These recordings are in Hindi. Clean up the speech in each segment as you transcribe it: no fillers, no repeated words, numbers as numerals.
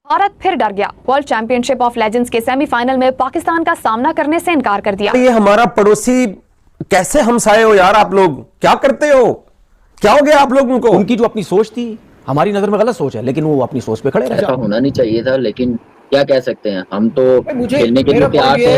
भारत फिर डर गया। वर्ल्ड चैंपियनशिप ऑफ लेजेंड्स के सेमीफाइनल में पाकिस्तान का सामना करने से इनकार कर दिया। ये हमारा पड़ोसी कैसे हमसाए हो यार, आप लोग क्या करते हो, क्या हो गया आप लोगों को? उनकी जो अपनी सोच थी हमारी नजर में गलत सोच है, लेकिन वो अपनी सोच पे खड़े रहे। ऐसा होना नहीं चाहिए था, लेकिन क्या कह सकते हैं, हम तो खेलने के लिए तैयार थे।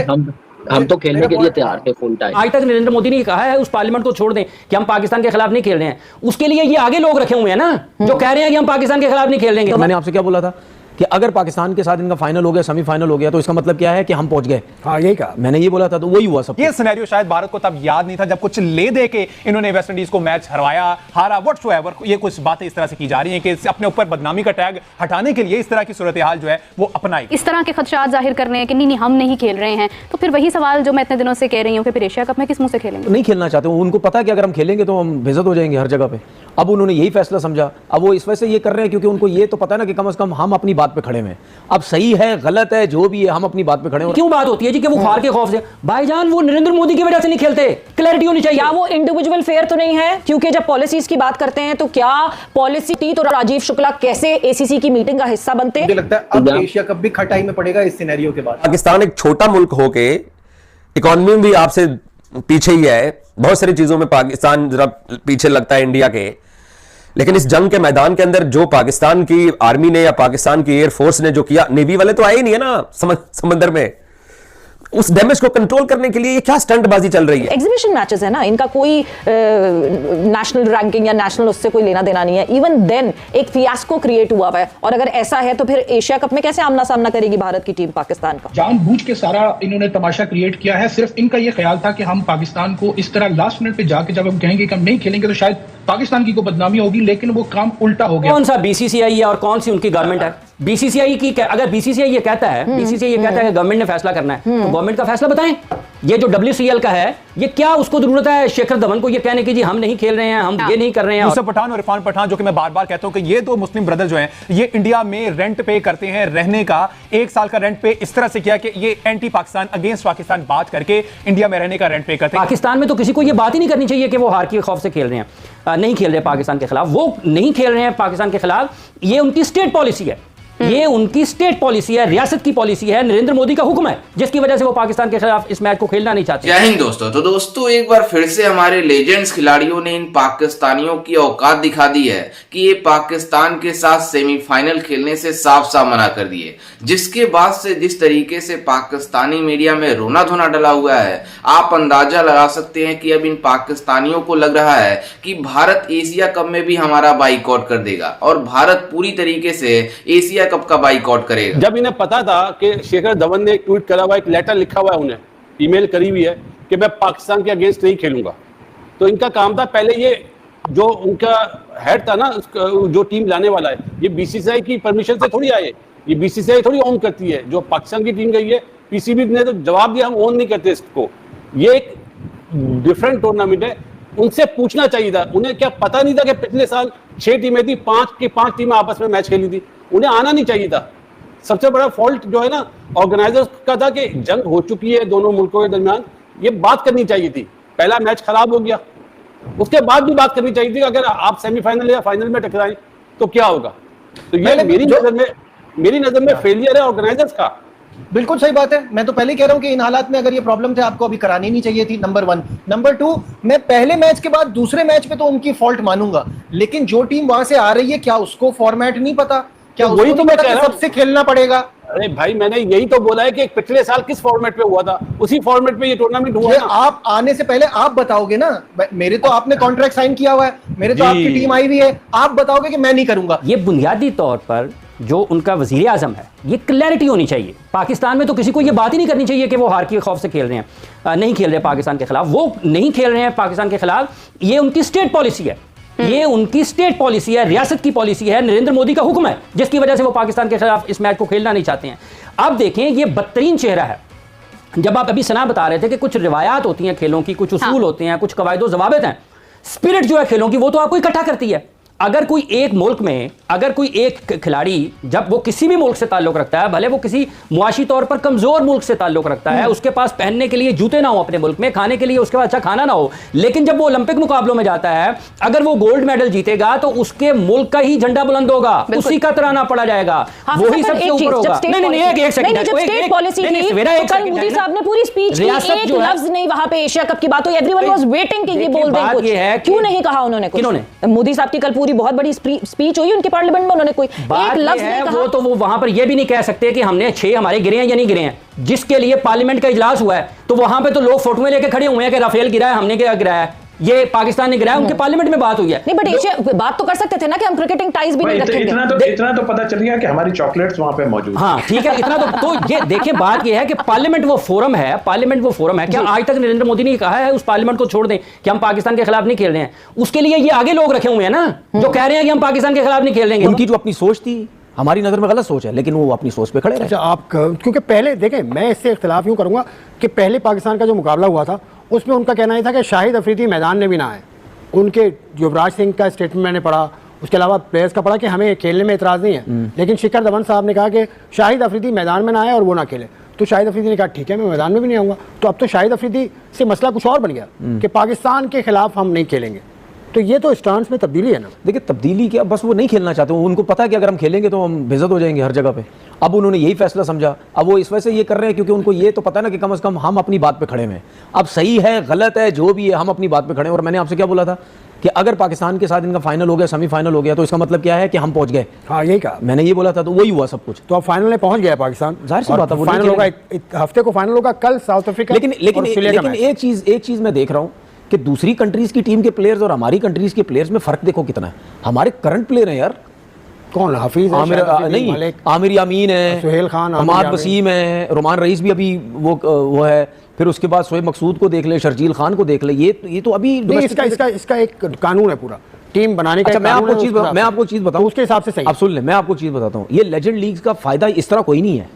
हम तो खेलने के लिए तैयार थे फुल टाइम। आज तक नरेंद्र मोदी ने कहा है उस पार्लियामेंट को छोड़ दें कि हम पाकिस्तान के खिलाफ नहीं खेल रहे हैं। उसके लिए ये आगे लोग रखे हुए हैं ना जो कह रहे हैं कि हम पाकिस्तान के खिलाफ नहीं खेल देंगे। तो मैंने आपसे क्या बोला था कि अगर पाकिस्तान के साथ इनका फाइनल हो गया, सेमीफाइनल हो गया, तो इसका मतलब क्या है कि हम पहुंच गए। हाँ, यही कहा मैंने, ये बोला था, तो वही हुआ सब। ये सिनेरियो शायद भारत को तब याद नहीं था जब कुछ ले दे के इन्होंने वेस्ट इंडीज को मैच हरवाया, हारा, व्हाटसोएवर। ये कुछ बातें इस तरह से की जा रही हैं कि अपने ऊपर बदनामी का टैग हटाने के लिए इस तरह की सूरत हाल जो है वो अपनाई। इस तरह के खदशात जाहिर कर रहे हैं कि नहीं हम नहीं खेल रहे हैं, तो फिर वही सवाल जो मैं इतने दिनों से कह रही हूँ कि फिर एशिया कप में किस मुंह से खेलेंगे? नहीं खेलना चाहते, उनको पता है कि अगर हम खेलेंगे तो हम बेइज्जत हो जाएंगे हर जगह पे। अब उन्होंने यही फैसला समझा, अब वो इस वजह से ये कर रहे हैं क्योंकि उनको ये तो पता है ना कि कम से कम हम अपनी बात पे खड़े हैं। अब सही है गलत है जो भी है, हम अपनी बात पे खड़े हैं। क्यों बात होती है जी कि वो हार के खौफ से? भाईजान वो नरेंद्र मोदी की वजह से नहीं खेलते, क्लैरिटी होनी चाहिए। क्या वो इंडिविजुअल फेयर तो नहीं है? क्योंकि जब पॉलिसीज की बात करते हैं तो क्या पॉलिसी थी तो राजीव शुक्ला कैसे एसीसी की मीटिंग का हिस्सा बनते? मुझे लगता है अब एशिया कप भी खटाई में पड़ेगा इस सिनेरियो के बाद। पाकिस्तान एक छोटा मुल्क होके इकोनॉमी भी आपसे पीछे ही है, बहुत सारी चीजों में पाकिस्तान जरा पीछे लगता है इंडिया के, लेकिन इस जंग के मैदान के अंदर जो पाकिस्तान की आर्मी ने या पाकिस्तान की एयरफोर्स ने जो किया, नेवी वाले तो आए ही नहीं है ना समंदर में, उस डैमेज को कंट्रोल करने के लिए ये क्या स्टंटबाजी चल रही है? एग्जीबिशन मैचेस है ना, इनका कोई नेशनल रैंकिंग या नेशनल उससे कोई लेना देना नहीं है। इवन देन एक फियास्को क्रिएट हुआ है, और अगर ऐसा है तो फिर एशिया कप में कैसे आमना सामना करेगी भारत की टीम पाकिस्तान का? जानबूझ के सारा इन्होंने तमाशा क्रिएट किया है। सिर्फ इनका ये ख्याल था कि हम पाकिस्तान को इस तरह लास्ट मिनट पे जाके जब हम कहेंगे कि हम नहीं खेलेंगे तो शायद पाकिस्तान की को बदनामी होगी, लेकिन वो काम उल्टा हो गया। कौन सा बीसीसीआई है और कौन सी उनकी गवर्नमेंट है? बीसीसीआई की अगर बीसीसीआई ये कहता है कि गवर्नमेंट ने फैसला करना है, तो गवर्नमेंट का फैसला बताएं। ये जो WCL का है, ये क्या उसको जरूरत है शेखर धवन को ये कहने की जी हम नहीं खेल रहे हैं, हम ये नहीं कर रहे हैं? यूसुफ पठान और इरफान पठान, जो कि मैं बार बार कहता हूं कि ये दो मुस्लिम ब्रदर जो हैं, ये इंडिया में रेंट पे करते हैं रहने का। 1 साल का रेंट पे इस तरह से किया कि ये एंटी पाकिस्तान, अगेंस्ट पाकिस्तान बात करके इंडिया में रहने का रेंट पे करते हैं। पाकिस्तान में तो किसी को ये बात ही नहीं करनी चाहिए कि वो हार के खौफ से खेल रहे हैं, नहीं खेल रहे पाकिस्तान के खिलाफ। वो नहीं खेल रहे हैं पाकिस्तान के खिलाफ, ये उनकी स्टेट पॉलिसी है, ये उनकी स्टेट पॉलिसी है, रियासत की पॉलिसी है, नरेंद्र मोदी का हुक्म है, जिसकी वजह से वो पाकिस्तान के खिलाफ इस मैच को खेलना नहीं चाहते। जय हिंद दोस्तों। तो दोस्तों एक बार फिर से हमारे लेजेंड्स खिलाड़ियों ने इन पाकिस्तानियों की औकात दिखा दी है कि ये पाकिस्तान के साथ सेमीफाइनल खेलने से साफ साफ मना कर दिए, जिसके बाद से जिस तरीके से पाकिस्तानी मीडिया में रोना धोना डला हुआ है, आप अंदाजा लगा सकते हैं कि अब इन पाकिस्तानियों को लग रहा है कि भारत एशिया कप में भी हमारा बाइकआउट कर देगा और भारत पूरी तरीके से एशिया कप का बाइकआउट करेगा। जब इन्हें पता था कि शेखर धवन ने एक ट्वीट करा हुआ, एक लेटर लिखा हुआ है, उन्हें ईमेल करी हुई है कि मैं पाकिस्तान के अगेंस्ट नहीं खेलूंगा, तो इनका काम था पहले ये जो उनका हेड था ना, जो टीम लाने वाला है, ये बीसीसीआई की परमिशन से थोड़ी आए, ये बीसीसीआई थोड़ी ओन करती है। जो पाकिस्तान की टीम गई है, पीसीबी ने तो जवाब दिया हम ओन नहीं करते इसको, ये एक डिफरेंट टूर्नामेंट है। उनसे पूछना चाहिए था, उन्हें क्या पता नहीं था कि पिछले साल 6 टीमें थी, 5 की 5 टीमें आपस में मैच खेली थी, उन्हें आना नहीं चाहिए था। सबसे बड़ा फॉल्ट जो है ना ऑर्गेनाइजर्स का था कि जंग हो चुकी है दोनों मुल्कों के दरमियान, ये बात करनी चाहिए थी। पहला मैच खराब हो गया, उसके बाद भी बात करनी चाहिए थी कि अगर आप सेमीफाइनल या फाइनल में टकराएं तो क्या होगा। तो ये मेरी नजर में फेलियर है ऑर्गेनाइजर्स का। बिल्कुल सही बात है। मैं तो पहले कह रहा हूं कि इन हालात में अगर ये प्रॉब्लम थे आपको अभी करानी नहीं चाहिए थी, नंबर 1। नंबर 2, मैं पहले मैच के बाद दूसरे मैच पे तो उनकी फॉल्ट मानूंगा, लेकिन जो टीम वहां से आ रही है क्या उसको फॉर्मेट नहीं पता? क्या वही तो मैं कह रहा हूं, सबसे खेलना पड़ेगा? अरे भाई मैंने यही तो बोला है कि पिछले साल किस फॉर्मेट पे हुआ था, उसी फॉर्मेट पे ये टूर्नामेंट हुआ है। आप आने से पहले आप बताओगे ना, मेरे तो आपने कॉन्ट्रैक्ट साइन किया हुआ है, मेरे तो आपकी टीम आई हुई है, आप बताओगे कि मैं नहीं करूंगा। ये बुनियादी तौर पर जो उनका वजीर आजम है, ये क्लैरिटी होनी चाहिए। पाकिस्तान में तो किसी को ये बात ही नहीं करनी चाहिए कि वो हार के खौफ से खेल रहे हैं, नहीं खेल रहे पाकिस्तान के खिलाफ। वो नहीं खेल रहे हैं पाकिस्तान के खिलाफ, ये उनकी स्टेट पॉलिसी है, ये उनकी स्टेट पॉलिसी है, रियासत की पॉलिसी है, नरेंद्र मोदी का हुक्म है, जिसकी वजह से वो पाकिस्तान के खिलाफ इस मैच को खेलना नहीं चाहते हैं। अब देखें ये बदतरीन चेहरा है। जब आप अभी सना बता रहे थे कि कुछ रिवायात होती हैं खेलों की, कुछ उसूल होते हैं, कुछ कवायदो जवाबित हैं, स्पिरिट जो है खेलों की वो तो आपको इकट्ठा करती है। अगर कोई एक मुल्क में, अगर कोई एक खिलाड़ी जब वो किसी भी मुल्क से ताल्लुक रखता है, भले वो किसी मुआशी तौर पर कमजोर मुल्क से ताल्लुक रखता है, उसके पास पहनने के लिए जूते ना हो अपने मुल्क में, खाने के लिए उसके पास अच्छा खाना ना हो, लेकिन जब वो ओलंपिक मुकाबलों में जाता है, अगर वो गोल्ड मेडल जीतेगा तो उसके मुल्क का ही झंडा बुलंद होगा, उसी का तराना पड़ा जाएगा, वही सबसे ऊपर होगा। नहीं, एक सेकंड, जब स्टेट पॉलिसी थी, कल मोदी साहब ने पूरी स्पीच की, एक लफ्ज नहीं वहां पे एशिया कप की बात हुई, एवरीवन वाज वेटिंग कि ये बोल दें कुछ, क्यों नहीं कहा उन्होंने कुछ? किन्होंने? मोदी साहब की कल पूरी बहुत बड़ी स्पीच हुई उनके पार्लियामेंट में, उन्होंने कोई एक लफ्ज नहीं कहा। वो तो वो वहां पर ये भी नहीं कह सकते कि हमने 6 हमारे गिरे हैं या नहीं गिरे हैं, जिसके लिए पार्लियामेंट का इजलास हुआ है, तो वहां पे तो लोग फोटोएं लेके खड़े हुए हैं कि राफेल गिरा है, हमने क्या गिराया है, ये पाकिस्तान ने गिराया, उनके पार्लियामेंट में बात हुई है। नहीं, बट एशिया बात तो कर सकते थे ना कि हम क्रिकेटिंग टाइज भी नहीं रखेंगे। इतना तो पता चल गया कि हमारी चॉकलेट्स वहां पे मौजूद। हाँ ठीक है, इतना तो ये देखिए, बात ये है कि पार्लियामेंट वो फोरम है, पार्लियामेंट वो फोरम है। क्या आज तक नरेंद्र मोदी ने कहा है उस पार्लियामेंट को छोड़ दें कि हम पाकिस्तान के खिलाफ नहीं खेल रहे हैं? उसके लिए ये आगे लोग रखे हुए हैं ना जो कह रहे हैं कि हम पाकिस्तान के खिलाफ नहीं खेल रहे। उनकी जो अपनी सोच थी हमारी नजर में गलत सोच है, लेकिन वो अपनी सोच पे खड़े रहे। अच्छा, आप क्योंकि पहले देखें, मैं इससे इख्तिलाफ यूं करूंगा कि पहले पाकिस्तान का जो मुकाबला हुआ था उसमें उनका कहना ये था कि शाहिद अफरीदी मैदान में भी ना आए। उनके युवराज सिंह का स्टेटमेंट मैंने पढ़ा, उसके अलावा प्लेयर्स का पढ़ा कि हमें खेलने में इतराज़ नहीं है, लेकिन शिखर धवन साहब ने कहा कि शाहिद अफरीदी मैदान में ना आए और वो ना खेले। तो शाहिद अफरीदी ने कहा ठीक है, मैं मैदान में भी नहीं आऊँगा। तो अब तो शाहिद अफरीदी से मसला कुछ और बन गया कि पाकिस्तान के खिलाफ हम नहीं खेलेंगे। तो ये तो स्टांस में तब्दीली है ना। देखिए तब्दीली क्या, बस वो नहीं खेलना चाहते, उनको पता है कि अगर हम खेलेंगे तो हम बेइज्जत हो जाएंगे हर जगह पे। अब उन्होंने यही फैसला समझा, अब वो इस वजह से ये कर रहे हैं क्योंकि उनको ये तो पता है ना कि कम से कम हम अपनी बात पे खड़े हैं। अब सही है गलत है जो भी है, हम अपनी बात पे खड़े हैं। और मैंने आपसे क्या बोला था कि अगर पाकिस्तान के साथ इनका फाइनल हो गया, सेमीफाइनल हो गया, तो इसका मतलब क्या है कि हम पहुंच गए। हाँ यही कहा मैंने, ये बोला था, तो वही हुआ सब कुछ। तो अब फाइनल में पहुंच गया पाकिस्तान, जाहिर सी बात है, फाइनल होगा हफ्ते को, फाइनल होगा कल साउथ अफ्रीका। लेकिन एक चीज मैं देख रहा हूं कि दूसरी कंट्रीज की टीम के प्लेयर्स और हमारी कंट्रीज के प्लेयर्स में फर्क देखो कितना है। हमारे करंट प्लेयर हैं यार, कौन? हफीज है, नहीं, आमिर यामीन है, सुहेल खान, हमाद वसीम है, रोमान रईस भी अभी वो है, फिर उसके बाद शोएब मकसूद को देख ले, शर्जील खान को देख ले। ये तो अभी इसका एक कानून है पूरा टीम बनाने का। अच्छा, मैं आपको चीज बताऊं, उसके हिसाब से सही। आप सुन ले, मैं आपको चीज बताता हूं, ये लेजेंड लीग का फायदा इस तरह कोई नहीं है,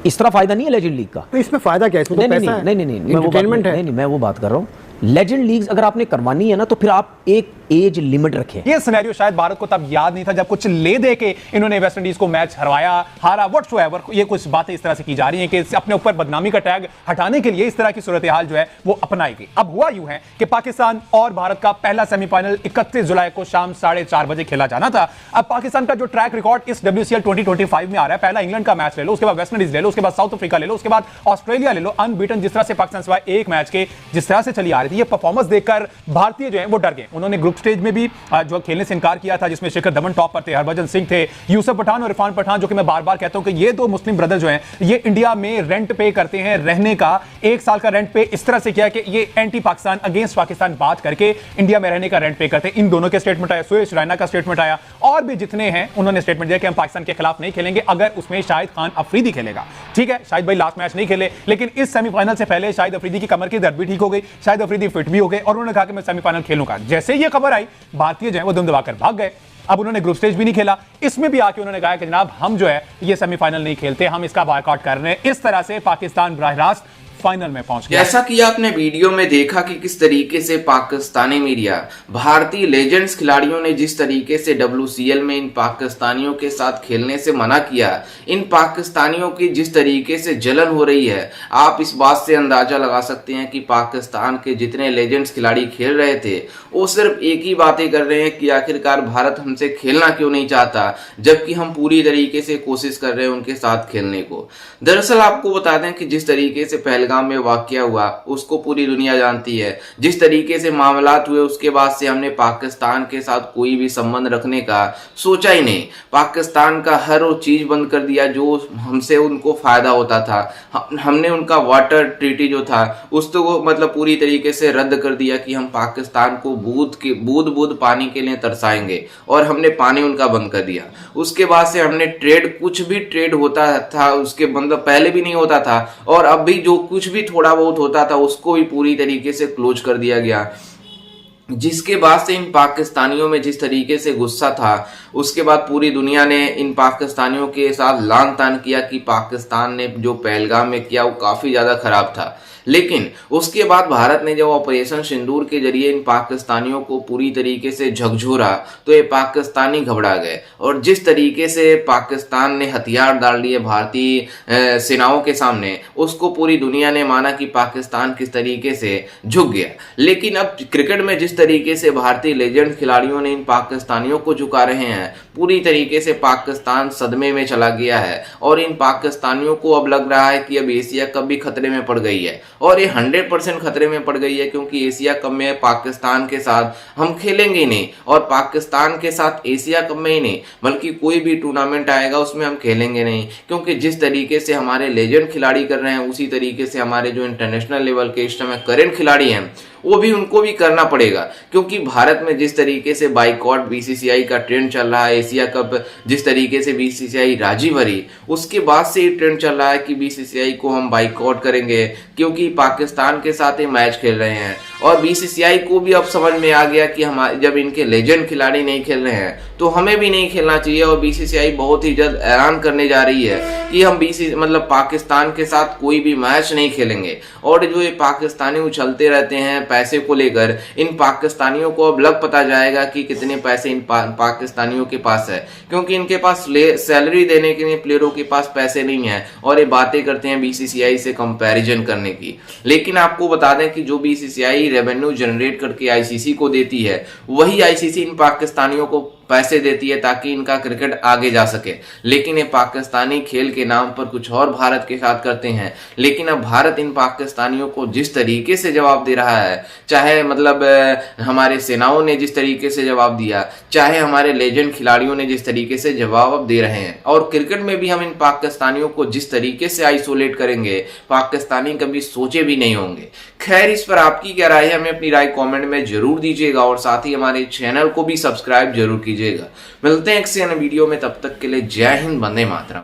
इस तरह फायदा नहीं है लेजेंड लीग का। तो इसमें फायदा क्या है? इसमें तो पैसा है। नहीं, मैं वो बात कर रहा हूं। लेजेंड लीग्स अगर आपने करवानी है ना तो फिर आप एक एज लिमिट रखें। ये सिनेरियो शायद भारत को तब याद नहीं था जब कुछ ले दे के इन्होंने वेस्ट इंडीज को मैच हरवाया, हारा, व्हाटसोएवर। ये कुछ बातें इस तरह से की जा रही हैं कि अपने ऊपर बदनामी का टैग हटाने के लिए इस तरह की सूरत हाल जो है वो अपनाई गई। अब हुआ यूं है कि पाकिस्तान और भारत का पहला सेमीफाइनल 31 जुलाई को शाम 4:30 बजे खेला जाना था। अब पाकिस्तान का जो ट्रैक रिकॉर्ड इस WCL 2025 में आ रहा है, पहला इंग्लैंड का मैच ले लो, उसके बाद वेस्ट इंडीज ले लो, उसके बाद साउथ अफ्रीका ले लो, उसके बाद ऑस्ट्रेलिया ले लो, अनबीटन जिस तरह से पाकिस्तान सिवाय एक मैच के जिस तरह से चली आ रही थी, ये परफॉर्मेंस देखकर भारतीय जो है वो डर गए। उन्होंने ग्रुप स्टेज में भी जो खेलने से इनकार किया था, जिसमें शिखर धवन टॉप पर थे, हरभजन सिंह थे, यूसुफ पठान और इरफान पठान, जो कि मैं बार बार कहता हूं कि ये दो मुस्लिम ब्रदर जो हैं ये इंडिया में रेंट पे करते हैं, रहने का 1 साल का रेंट पे इस तरह से किया कि ये एंटी पाकिस्तान, अगेंस्ट पाकिस्तान बात करके इंडिया में रहने का रेंट पे करते हैं। इन दोनों के स्टेटमेंट आया, सुरेश रैना का स्टेटमेंट आया, और भी जितने हैं उन्होंने स्टेटमेंट दिया कि हम पाकिस्तान के खिलाफ नहीं खेलेंगे अगर उसमें शाहिद खान अफरीदी खेलेगा। ठीक है, शाहिद भाई लास्ट मैच नहीं खेले, लेकिन इस सेमीफाइनल से पहले शाहिद अफरीदी की कमर की दर्द भी ठीक हो गई, शाहिद अफरीदी फिट भी हो गए, और उन्होंने कहा कि मैं सेमीफाइनल खेलूंगा। जैसे ये खबर आई, भारतीय जो है वो दुम दबाकर भाग गए। अब उन्होंने ग्रुप स्टेज भी नहीं खेला, इसमें भी आके उन्होंने कहा कि जनाब हम जो है ये सेमीफाइनल नहीं खेलते, हम इसका बायकॉट कर रहे हैं। इस तरह से पाकिस्तान बराह रास्त फाइनल में पहुंच गया। जैसा कि आपने वीडियो में देखा कि किस तरीके से पाकिस्तानी मीडिया, भारतीय लेजेंड्स खिलाड़ियों ने जिस तरीके से WCL में इन पाकिस्तानियों के साथ खेलने से मना किया, इन पाकिस्तानियों की जिस तरीके से जलन हो रही है, आप इस बात से अंदाजा लगा सकते हैं कि पाकिस्तान के जितने लेजेंड्स खिलाड़ी खेल रहे थे वो सिर्फ एक ही बातें कर रहे हैं कि आखिरकार भारत हमसे खेलना क्यों नहीं चाहता, जबकि हम पूरी तरीके से कोशिश कर रहे हैं उनके साथ खेलने को। दरअसल आपको बता दें कि जिस तरीके से पहलगाम में वाकया हुआ उसको पूरी दुनिया जानती है, जिस तरीके से मामलात हुए उसके बाद से हमने पाकिस्तान के साथ कोई भी संबंध रखने का सोचा ही नहीं। पाकिस्तान का हर वो चीज बंद कर दिया जो हमसे उनको फायदा होता था। हमने उनका वाटर ट्रीटी जो था उसको मतलब पूरी तरीके से रद्द कर दिया कि हम पाकिस्तान को बूंद पानी के लिए तरसाएंगे, और हमने पानी उनका बंद कर दिया। उसके बाद से हमने ट्रेड, कुछ भी ट्रेड होता था उसके मतलब पहले भी नहीं होता था, और अब भी जो कुछ भी थोड़ा बहुत होता था उसको भी पूरी तरीके से क्लोज कर दिया गया। जिसके बाद से इन पाकिस्तानियों में जिस तरीके से गुस्सा था, उसके बाद पूरी दुनिया ने इन पाकिस्तानियों के साथ लान तान किया कि पाकिस्तान ने जो पहलगाम में किया वो काफ़ी ज़्यादा खराब था। लेकिन उसके बाद भारत ने जब ऑपरेशन सिंदूर के जरिए इन पाकिस्तानियों को पूरी तरीके से झकझोरा तो ये पाकिस्तानी घबरा गए, और जिस तरीके से पाकिस्तान ने हथियार डाल दिए भारतीय सेनाओं के सामने, उसको पूरी दुनिया ने माना कि पाकिस्तान किस तरीके से झुक गया। लेकिन अब क्रिकेट में जिस तरीके से भारतीय लेजेंड खिलाड़ियों ने इन पाकिस्तानियों को झुका रहे हैं, पूरी तरीके से पाकिस्तान सदमे में चला गया है, और इन पाकिस्तानियों को अब लग रहा है कि अब एशिया कप भी खतरे में पड़ गई है, और ये 100% खतरे में पड़ गई है, क्योंकि एशिया कप में पाकिस्तान के साथ हम खेलेंगे नहीं, और पाकिस्तान के साथ एशिया कप में ही नहीं बल्कि कोई भी टूर्नामेंट आएगा उसमें हम खेलेंगे नहीं, क्योंकि जिस तरीके से हमारे लेजेंड खिलाड़ी कर रहे हैं उसी तरीके से हमारे जो इंटरनेशनल लेवल के इस समय करेंट खिलाड़ी हैं वो भी उनको भी करना पड़ेगा। क्योंकि भारत में जिस तरीके से बाइकॉट बीसीसीआई का ट्रेंड चल रहा है, एशिया कप जिस तरीके से बीसीसीआई राजी भरी, उसके बाद से ये ट्रेंड चल रहा है कि बीसीसीआई को हम बाइकॉट करेंगे, क्योंकि पाकिस्तान के साथ ये मैच खेल रहे हैं। और बीसीसीआई को भी अब समझ में आ गया कि हम जब इनके लेजेंड खिलाड़ी नहीं खेल रहे हैं तो हमें भी नहीं खेलना चाहिए, और बीसीसीआई बहुत ही जल्द ऐलान करने जा रही है कि हम पाकिस्तान के साथ कोई भी मैच नहीं खेलेंगे। और जो ये पाकिस्तानी उछलते रहते हैं पैसे को लेकर, इन पाकिस्तानियों को अब लग पता जाएगा कि कितने पैसे इन पाकिस्तानियों के पास है, क्योंकि इनके पास सैलरी देने के लिए प्लेयरों के पास पैसे नहीं है, और ये बातें करते हैं बीसीसीआई से कंपैरिजन करने की। लेकिन आपको बता दें कि जो बीसीसीआई रेवेन्यू जनरेट करके आईसीसी को देती है, वही आईसीसी इन पाकिस्तानियों को पैसे देती है ताकि इनका क्रिकेट आगे जा सके। लेकिन ये पाकिस्तानी खेल के नाम पर कुछ और भारत के साथ करते हैं। लेकिन अब भारत इन पाकिस्तानियों को जिस तरीके से जवाब दे रहा है, चाहे हमारे सेनाओं ने जिस तरीके से जवाब दिया, चाहे हमारे लेजेंड खिलाड़ियों ने जिस तरीके से जवाब दे रहे हैं, और क्रिकेट में भी हम इन पाकिस्तानियों को जिस तरीके से आइसोलेट करेंगे, पाकिस्तानी कभी सोचे भी नहीं होंगे। खैर, इस पर आपकी क्या राय है, हमें अपनी राय कमेंट में जरूर दीजिएगा, और साथ ही हमारे चैनल को भी सब्सक्राइब जरूर कीजिएगा। मिलते हैं एक से अन्य वीडियो में, तब तक के लिए जय हिंद, वंदे मातरम।